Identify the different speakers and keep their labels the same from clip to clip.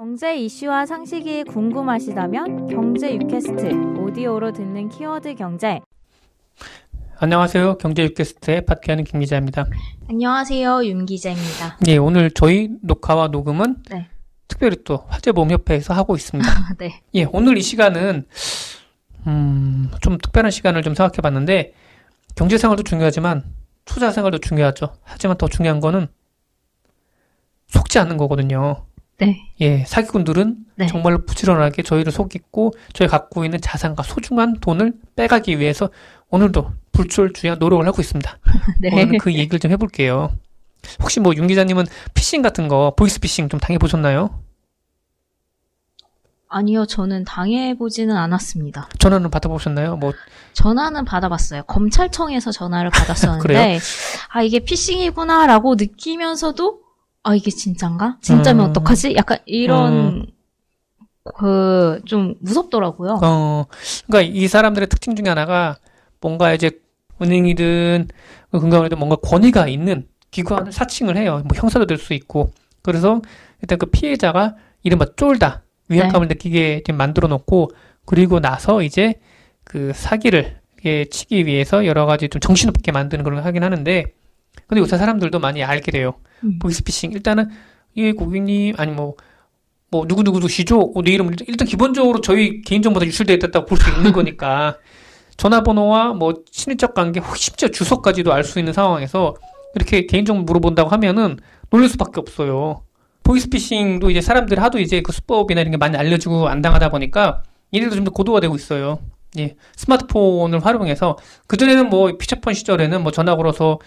Speaker 1: 경제 이슈와 상식이 궁금하시다면 경제 유캐스트 오디오로 듣는 키워드 경제.
Speaker 2: 안녕하세요. 경제 유캐스트의 파트하는 김 기자입니다.
Speaker 1: 안녕하세요. 윤 기자입니다.
Speaker 2: 예, 오늘 저희 녹화와 녹음은
Speaker 1: 네.
Speaker 2: 특별히 또 화재보험협회에서 하고 있습니다.
Speaker 1: 네.
Speaker 2: 예, 오늘 이 시간은 좀 특별한 시간을 좀 생각해 봤는데 경제생활도 중요하지만 투자생활도 중요하죠. 하지만 더 중요한 거는 속지 않는 거거든요.
Speaker 1: 네.
Speaker 2: 예, 사기꾼들은
Speaker 1: 네.
Speaker 2: 정말로 부지런하게 저희를 속이고 저희 갖고 있는 자산과 소중한 돈을 빼가기 위해서 오늘도 불출주야 노력을 하고 있습니다.
Speaker 1: 네.
Speaker 2: 오늘 그 얘기를 좀 해볼게요. 혹시 뭐 윤 기자님은 피싱 같은 거, 보이스피싱 좀 당해보셨나요?
Speaker 1: 아니요, 저는 당해보지는 않았습니다.
Speaker 2: 전화는 받아보셨나요? 뭐
Speaker 1: 전화는 받아봤어요. 검찰청에서 전화를 받았었는데,
Speaker 2: 그래요?
Speaker 1: 아, 이게 피싱이구나라고 느끼면서도, 아, 이게 진짠가? 진짜면 어떡하지? 약간 이런, 좀 무섭더라고요.
Speaker 2: 그러니까 이 사람들의 특징 중에 하나가 뭔가 이제 은행이든 금감원이든 뭔가 권위가 있는 기관을 사칭을 해요. 뭐 형사도 될 수 있고. 그래서 일단 그 피해자가 이른바 쫄다, 위압감을 느끼게 만들어 놓고, 그리고 나서 이제 그 사기를 치기 위해서 여러 가지 좀 정신없게 만드는 걸 하긴 하는데, 근데 요새 사람들도 많이 알게 돼요. 보이스피싱. 일단은 이 고객님 아니 뭐 누구누구시죠? 내 이름 일단 기본적으로 저희 개인정보가 유출되어 있다고 볼 수 있는 거니까 전화번호와 뭐 친인척 관계, 심지어 주소까지도 알 수 있는 상황에서 이렇게 개인정보 물어본다고 하면은 놀랄 수밖에 없어요. 보이스피싱도 이제 사람들이 하도 이제 그 수법이나 이런 게 많이 알려주고 안 당하다 보니까 얘네도 좀 더 고도화 되고 있어요. 예, 스마트폰을 활용해서 그전에는 뭐 피처폰 시절에는 뭐 전화 걸어서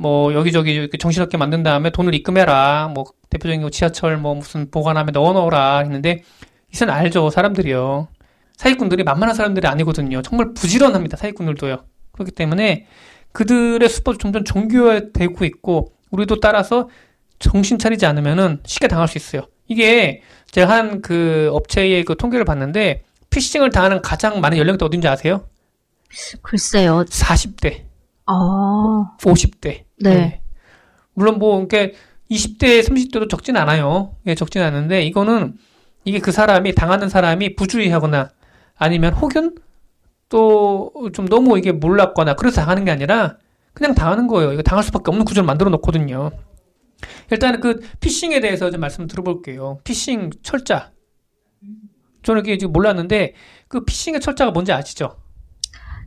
Speaker 2: 뭐 여기저기 이렇게 정신없게 만든 다음에 돈을 입금해라. 뭐 대표적인 거 지하철 뭐 무슨 보관함에 넣어놓으라 했는데 이제는 알죠, 사람들이요. 사기꾼들이 만만한 사람들이 아니거든요. 정말 부지런합니다, 사기꾼들도요. 그렇기 때문에 그들의 수법이 점점 정교화되고 있고 우리도 따라서 정신 차리지 않으면은 쉽게 당할 수 있어요. 이게 제가 한 그 업체의 그 통계를 봤는데 피싱을 당하는 가장 많은 연령대 어딘지 아세요?
Speaker 1: 글쎄요.
Speaker 2: 40대.
Speaker 1: 아.
Speaker 2: 50대.
Speaker 1: 네.
Speaker 2: 네. 물론 뭐, 이렇게 20대, 30대도 적진 않아요. 예, 적진 않은데, 이게 그 사람이, 당하는 사람이 부주의하거나, 아니면 혹은 또 좀 너무 이게 몰랐거나, 그래서 당하는 게 아니라, 그냥 당하는 거예요. 이거 당할 수밖에 없는 구조를 만들어 놓거든요. 일단은 그 피싱에 대해서 좀 말씀 드려볼게요. 피싱 철자. 저는 이게 지금 몰랐는데, 그 피싱의 철자가 뭔지 아시죠?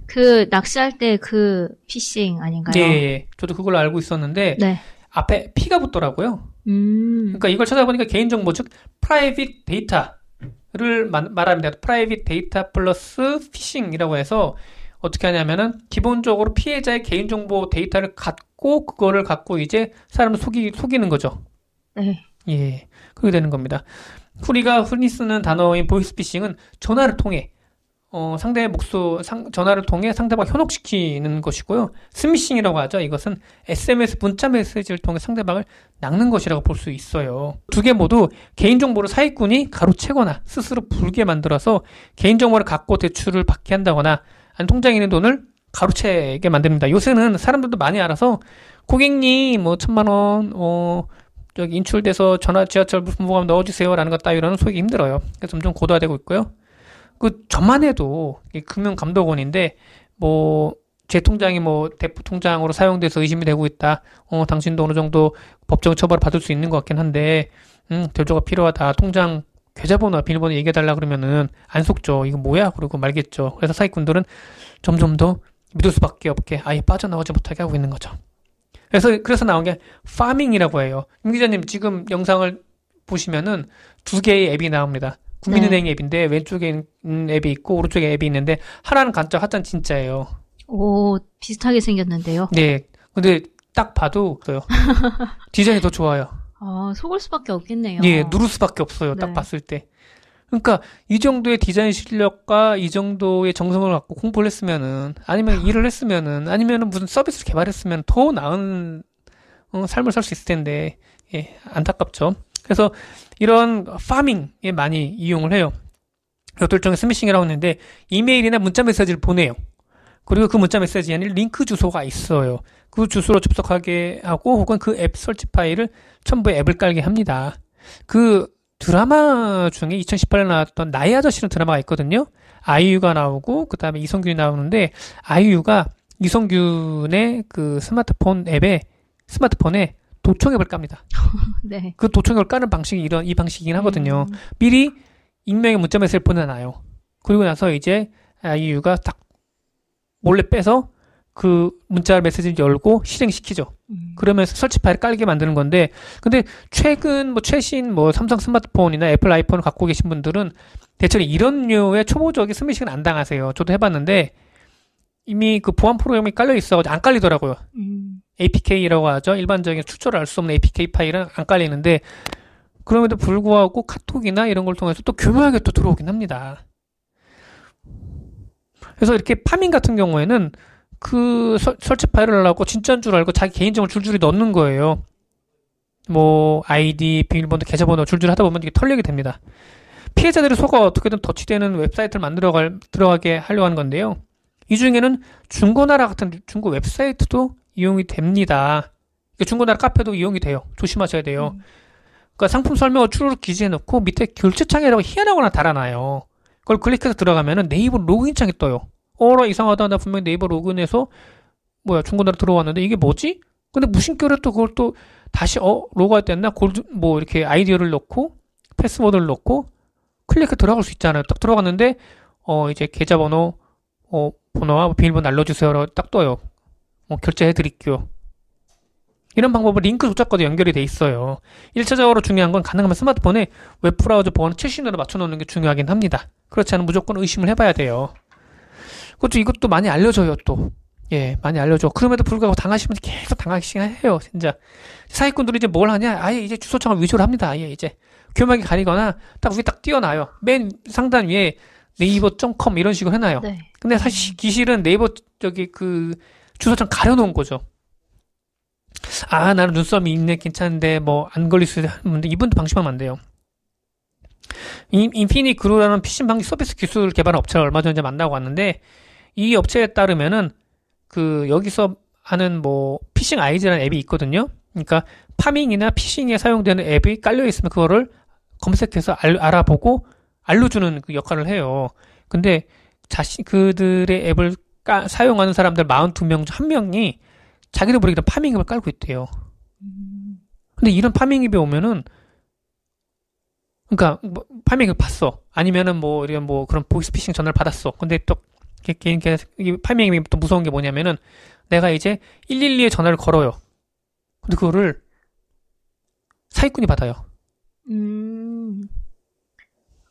Speaker 1: 그 낚시할 때 그 피싱 아닌가요?
Speaker 2: 네, 저도 그걸 알고 있었는데
Speaker 1: 네.
Speaker 2: 앞에 P가 붙더라고요. 그러니까 이걸 찾아보니까 개인정보, 즉 프라이빗 데이터를 말합니다. 프라이빗 데이터 플러스 피싱이라고 해서 어떻게 하냐면은 기본적으로 피해자의 개인정보 데이터를 갖고 그거를 갖고 이제 사람을 속이는 거죠.
Speaker 1: 네.
Speaker 2: 예, 그렇게 되는 겁니다. 우리가 흔히 쓰는 단어인 보이스피싱은 전화를 통해 상대의 전화를 통해 상대방 현혹시키는 것이고요. 스미싱이라고 하죠. 이것은 SMS, 문자 메시지를 통해 상대방을 낚는 것이라고 볼 수 있어요. 두 개 모두 개인정보를 사기꾼이 가로채거나 스스로 불게 만들어서 개인정보를 갖고 대출을 받게 한다거나 아니면 통장에 있는 돈을 가로채게 만듭니다. 요새는 사람들도 많이 알아서 고객님 뭐 1,000만 원 저기 인출돼서 지하철 무슨 보험 넣어주세요 라는 것 따위로는 속이기 힘들어요. 그래서 점점 고도화되고 있고요. 저만 해도 금융감독원인데 뭐 제 통장이 뭐 대포 통장으로 사용돼서 의심이 되고 있다. 당신도 어느 정도 법적 처벌을 받을 수 있는 것 같긴 한데 대조가 필요하다. 통장 계좌번호, 비밀번호 얘기해달라 그러면은 안 속죠. 이거 뭐야? 그러고 말겠죠. 그래서 사기꾼들은 점점 더 믿을 수밖에 없게 아예 빠져나오지 못하게 하고 있는 거죠. 그래서 나온 게 파밍이라고 해요. 윤 기자님 지금 영상을 보시면은 두 개의 앱이 나옵니다. 국민은행 앱인데 왼쪽에 있는 앱이 있고 오른쪽에 앱이 있는데 하나는 가짜, 하나는 진짜예요.
Speaker 1: 오, 비슷하게 생겼는데요.
Speaker 2: 네, 근데 딱 봐도 디자인이 더 좋아요.
Speaker 1: 아, 속을 수밖에 없겠네요.
Speaker 2: 예, 누를 수밖에 없어요. 딱
Speaker 1: 네.
Speaker 2: 봤을 때. 그러니까 이 정도의 디자인 실력과 이 정도의 정성을 갖고 공부를 했으면은 아니면 일을 했으면은 아니면은 무슨 서비스를 개발했으면 더 나은 삶을 살 수 있을 텐데 예, 안타깝죠. 그래서 이런 파밍에 많이 이용을 해요. 이것도 일종의 스미싱이라고 했는데 이메일이나 문자 메시지를 보내요. 그리고 그 문자 메시지에 링크 주소가 있어요. 그 주소로 접속하게 하고 혹은 그 앱 설치 파일을 첨부해 앱을 깔게 합니다. 그 드라마 중에 2018년에 나왔던 나의 아저씨는 드라마가 있거든요. 아이유가 나오고 그다음에 이성균이 나오는데 아이유가 이성균의 그 스마트폰에 도청 앱을 깝니다.
Speaker 1: 네.
Speaker 2: 그 도청 앱을 까는 방식이 이 방식이긴 하거든요. 미리 익명의 문자 메시지를 보내놔요. 그리고 나서 이제 아이유가 딱 몰래 빼서 그 문자 메시지를 열고 실행시키죠. 그러면서 설치 파일을 깔게 만드는 건데, 근데 최신 삼성 스마트폰이나 애플 아이폰을 갖고 계신 분들은 대체로 이런 류의 초보적인 스미싱은 안 당하세요. 저도 해봤는데 이미 그 보안 프로그램이 깔려 있어가지고 안 깔리더라고요. APK라고 하죠. 일반적인 출처를 알 수 없는 APK 파일은 안 깔리는데, 그럼에도 불구하고 카톡이나 이런 걸 통해서 또 교묘하게 또 들어오긴 합니다. 그래서 이렇게 파밍 같은 경우에는 그 설치 파일을 하고 진짜인 줄 알고 자기 개인정보를 줄줄이 넣는 거예요. 뭐 아이디, 비밀번호, 계좌번호 줄줄이 하다 보면 이게 털리게 됩니다. 피해자들의 속아 어떻게든 더치되는 웹사이트를 들어가게 하려고 하는 건데요. 이 중에는 중고나라 같은 중고 웹사이트도 이용이 됩니다. 중고나라 카페도 이용이 돼요. 조심하셔야 돼요. 그러니까 상품 설명을 추르륵 기재해놓고 밑에 결제창이라고 희한하거나 달아놔요. 그걸 클릭해서 들어가면은 네이버 로그인창이 떠요. 이상하다. 나 분명히 네이버 로그인해서 중고나라 들어왔는데 이게 뭐지? 근데 무심결에 또 그걸 또 다시 로그아웃 됐나? 이렇게 아이디어를 넣고 패스워드를 넣고 클릭해 들어갈 수 있잖아요. 딱 들어갔는데 이제 계좌번호 번호와 비밀번호 알려주세요. 딱 떠요. 결제해 드릴게요. 이런 방법은 링크 조작과도 연결이 돼 있어요. 1차적으로 중요한 건 가능하면 스마트폰에 웹브라우저 보안 최신으로 맞춰놓는 게 중요하긴 합니다. 그렇지 않으면 무조건 의심을 해봐야 돼요. 이것도 많이 알려줘요, 또. 예, 많이 알려줘. 그럼에도 불구하고 당하시면 계속 당하시긴 해요, 진짜. 사기꾼들이 이제 뭘 하냐? 아예 이제 주소창을 위조를 합니다. 아예 이제. 교묘하게 가리거나 딱 위에 딱 띄워놔요. 맨 상단 위에 네이버.com 이런 식으로 해놔요.
Speaker 1: 네.
Speaker 2: 근데 사실 기실은 네이버 그 주소창 가려놓은 거죠. 나는 눈썹이 있네, 괜찮은데 안 걸릴 수 있는데 이분도 방심하면 안 돼요. 인피니 그루라는 피싱 방지 서비스 기술을 개발한 업체를 얼마 전에 만나고 왔는데, 이 업체에 따르면은 여기서 하는 피싱 아이즈라는 앱이 있거든요. 그러니까 파밍이나 피싱에 사용되는 앱이 깔려 있으면 그거를 검색해서 알아보고 알려주는 그 역할을 해요. 근데 그들의 앱을 사용하는 사람들 42명 중 1명이 자기들 모르게 파밍 앱을 깔고 있대요. 근데 이런 파밍 앱에 오면은, 그러니까 파밍 앱을 봤어. 아니면은 이런 그런 보이스피싱 전화를 받았어. 근데 또 이 파밍 앱이 또 무서운 게 뭐냐면은, 내가 이제 112에 전화를 걸어요. 근데 그거를 사기꾼이 받아요.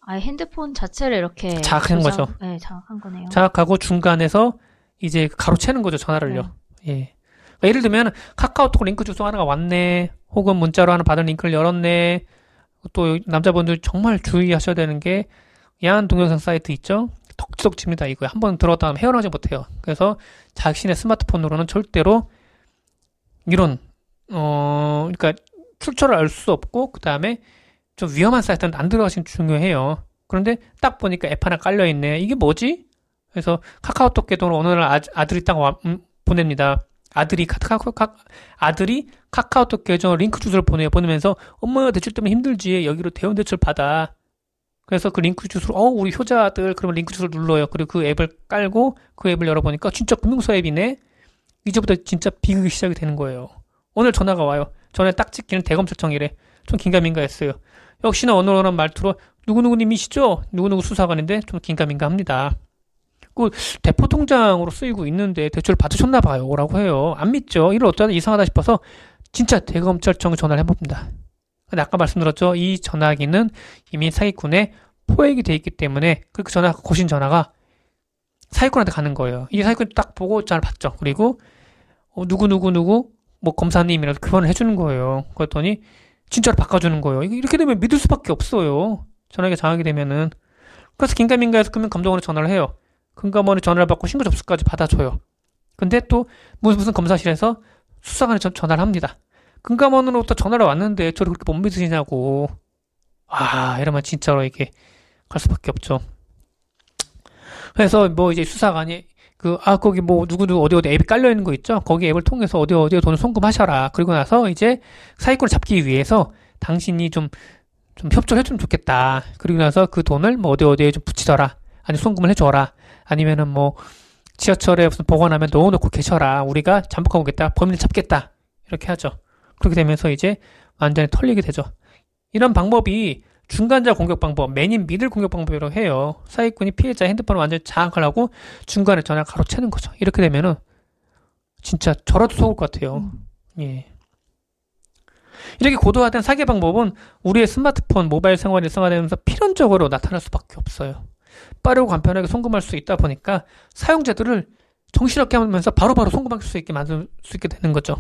Speaker 1: 핸드폰 자체를 이렇게
Speaker 2: 자각한 거죠.
Speaker 1: 네, 자각한 거네요.
Speaker 2: 자각하고 중간에서 이제 가로채는 거죠, 전화를요. 네. 예. 그러니까 예를 들면 카카오톡 링크 주소 하나가 왔네, 혹은 문자로 하나 받은 링크를 열었네. 또 남자분들 정말 주의하셔야 되는 게, 야한 동영상 사이트 있죠? 덕지덕지입니다. 이거 한번 들어갔다 하면 헤어나지 못해요. 그래서 자신의 스마트폰으로는 절대로 이런 그러니까 출처를 알 수 없고, 그 다음에 좀 위험한 사이트는 안 들어가시면 중요해요. 그런데 딱 보니까 앱 하나 깔려있네. 이게 뭐지? 그래서 카카오톡 계정으로 어느 날 아들이 딱 보냅니다. 아들이 카카오톡 계정으로 링크 주소를 보내면서 엄마가 대출 때문에 힘들지. 여기로 대형 대출 받아. 그래서 그 링크 주소로 우리 효자들 그러면 링크 주소를 눌러요. 그리고 그 앱을 깔고 그 앱을 열어보니까 진짜 금융서 앱이네. 이제부터 진짜 비극이 시작이 되는 거예요. 오늘 전화가 와요. 전화에 딱 찍히는 대검찰청이래. 좀 긴가민가했어요. 역시나 어눌한 말투로 누구누구님이시죠? 누구누구 수사관인데 좀 긴가민가합니다. 그 대포 통장으로 쓰이고 있는데 대출 받으셨나 봐요. 라고 해요. 안 믿죠. 이를 어쩌다 이상하다 싶어서 진짜 대검찰청에 전화를 해봅니다. 근데 아까 말씀드렸죠. 이 전화기는 이미 사기꾼의 포획이 돼 있기 때문에 그 거신 전화가 사기꾼한테 가는 거예요. 이 사기꾼이 딱 보고 전화를 받죠. 그리고 누구 검사님이라도 교환을 해주는 거예요. 그랬더니 진짜로 바꿔주는 거예요. 이렇게 되면 믿을 수밖에 없어요. 전화기가 장악이 되면은. 그래서 긴가민가해서 금융감독원에 전화를 해요. 금감원에 전화를 받고 신고 접수까지 받아줘요. 근데 또 무슨 검사실에서 수사관에 전화를 합니다. 금감원으로부터 전화가 왔는데 저를 그렇게 못 믿으시냐고. 이러면 진짜로 이게 갈 수밖에 없죠. 그래서 이제 수사관이 거기 누구 어디 앱이 깔려있는 거 있죠? 거기 앱을 통해서 어디에 돈을 송금하셔라. 그리고 나서 이제 사기꾼을 잡기 위해서 당신이 좀 좀 협조를 해주면 좋겠다. 그리고 나서 그 돈을 뭐 어디에 좀 붙이더라. 아니 송금을 해줘라. 아니면은 뭐 지하철에 무슨 보관하면 넣어놓고 계셔라. 우리가 잠복하고 오겠다. 범인을 잡겠다. 이렇게 하죠. 그렇게 되면서 이제 완전히 털리게 되죠. 이런 방법이 중간자 공격 방법, 맨인 미들 공격 방법이라고 해요. 사기꾼이 피해자 핸드폰을 완전히 장악을 하고 중간에 전화를 가로채는 거죠. 이렇게 되면은 진짜 저라도 속을 것 같아요. 예. 이렇게 고도화된 사기 방법은 우리의 스마트폰, 모바일 생활이 일상화되면서 필연적으로 나타날 수밖에 없어요. 빠르고 간편하게 송금할 수 있다 보니까 사용자들을 정신없게 하면서 바로바로 송금할 수 있게 만들 수 있게 되는 거죠.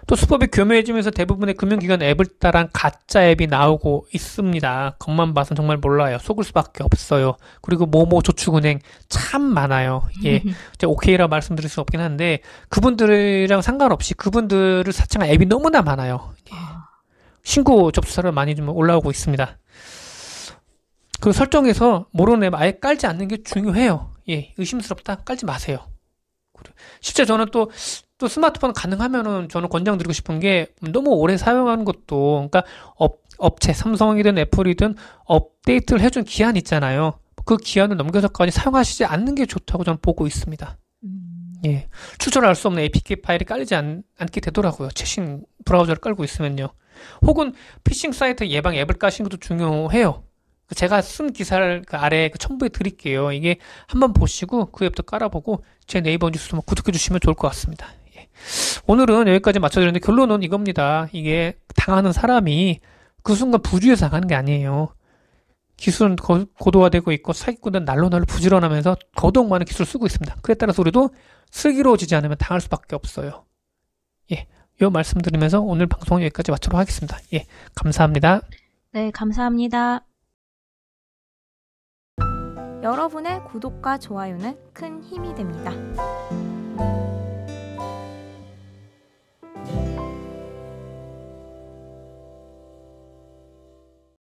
Speaker 2: 또 수법이 교묘해지면서 대부분의 금융기관 앱을 따른 가짜 앱이 나오고 있습니다. 겉만 봐서는 정말 몰라요. 속을 수밖에 없어요. 그리고 모모 저축은행 참 많아요. 예, 제가 오케이라 말씀드릴 수 없긴 한데 그분들이랑 상관없이 그분들을 사칭한 앱이 너무나 많아요. 예. 신고 접수사를 많이 좀 올라오고 있습니다. 그 설정에서 모르는 앱 아예 깔지 않는 게 중요해요. 예, 의심스럽다 깔지 마세요. 실제 저는 또 스마트폰 가능하면은 저는 권장드리고 싶은 게 너무 오래 사용하는 것도 그러니까 업체 삼성이든 애플이든 업데이트를 해준 기한 있잖아요. 그 기한을 넘겨서까지 사용하시지 않는 게 좋다고 저는 보고 있습니다. 예, 출처를 알 수 없는 APK 파일이 깔리지 않게 되더라고요. 최신 브라우저를 깔고 있으면요. 혹은 피싱 사이트 예방 앱을 까시는 것도 중요해요. 제가 쓴 기사를 그 아래 그 첨부해 드릴게요. 이게 한번 보시고 그 앱도 깔아보고 제 네이버 뉴스도 구독해 주시면 좋을 것 같습니다. 예. 오늘은 여기까지 맞춰드렸는데 결론은 이겁니다. 이게 당하는 사람이 그 순간 부주의해서 당하는 게 아니에요. 기술은 고도화되고 있고 사기꾼은 날로 부지런하면서 더더욱 많은 기술을 쓰고 있습니다. 그에 따라서 우리도 슬기로워지지 않으면 당할 수밖에 없어요. 예, 이 말씀 드리면서 오늘 방송은 여기까지 마치도록 하겠습니다. 예, 감사합니다.
Speaker 1: 네, 감사합니다. 여러분의 구독과 좋아요는 큰 힘이 됩니다.